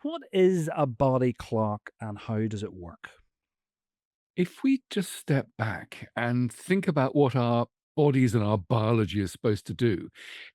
What is a body clock and how does it work? If we just step back and think about what our bodies and our biology is supposed to do,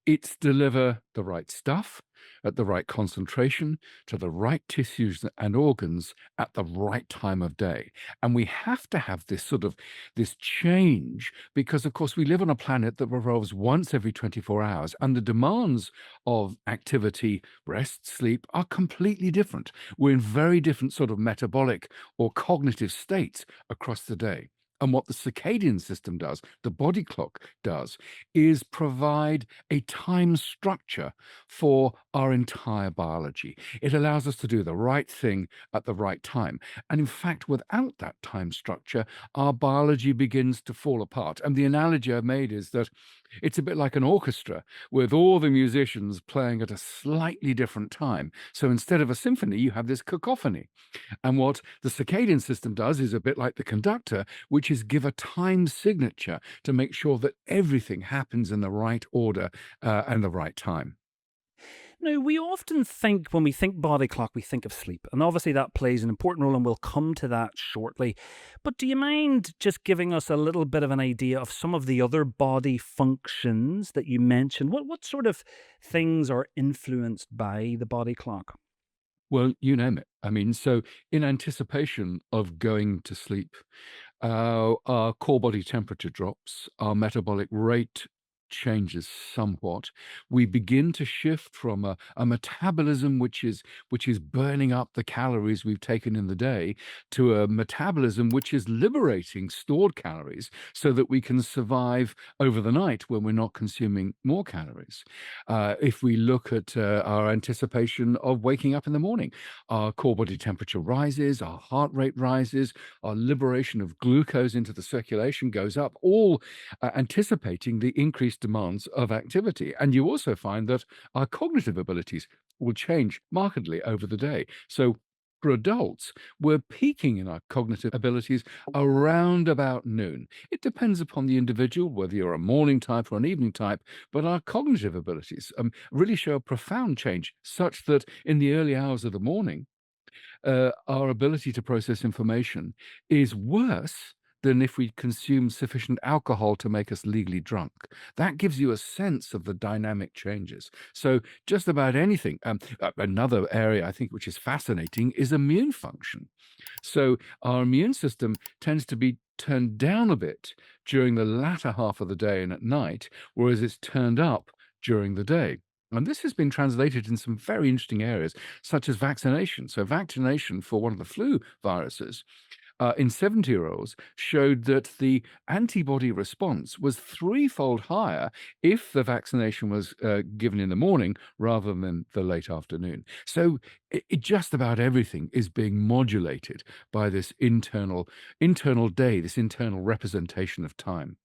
it's deliver the right stuff at the right concentration to the right tissues and organs at the right time of day. And we have to have this change because of course we live on a planet that revolves once every 24 hours and the demands of activity, rest, sleep are completely different. We're in very different sort of metabolic or cognitive states across the day. And what the circadian system does, the body clock does, is provide a time structure for our entire biology. It allows us to do the right thing at the right time. And in fact, without that time structure, our biology begins to fall apart. And the analogy I've made is that it's a bit like an orchestra with all the musicians playing at a slightly different time. So instead of a symphony, you have this cacophony. And what the circadian system does is a bit like the conductor, which is give a time signature to make sure that everything happens in the right order and the right time. Now, we often think when we think body clock, we think of sleep. And obviously, that plays an important role, and we'll come to that shortly. But do you mind just giving us a little bit of an idea of some of the other body functions that you mentioned? What sort of things are influenced by the body clock? Well, you name it. I mean, so in anticipation of going to sleep, our core body temperature drops, our metabolic rate changes somewhat. We begin to shift from a metabolism which is burning up the calories we've taken in the day to a metabolism which is liberating stored calories so that we can survive over the night when we're not consuming more calories. If we look at our anticipation of waking up in the morning, our core body temperature rises, our heart rate rises, our liberation of glucose into the circulation goes up, all anticipating the increased demands of activity. And you also find that our cognitive abilities will change markedly over the day. So for adults, we're peaking in our cognitive abilities around about noon. It depends upon the individual, whether you're a morning type or an evening type, but our cognitive abilities really show a profound change, such that in the early hours of the morning, our ability to process information is worse than if we consume sufficient alcohol to make us legally drunk. That gives you a sense of the dynamic changes. So, just about anything. Another area I think which is fascinating is immune function. So, our immune system tends to be turned down a bit during the latter half of the day and at night, whereas it's turned up during the day. And this has been translated in some very interesting areas, such as vaccination. So, vaccination for one of the flu viruses in 70-year-olds showed that the antibody response was threefold higher if the vaccination was given in the morning rather than the late afternoon. So, just about everything is being modulated by this internal day, this internal representation of time.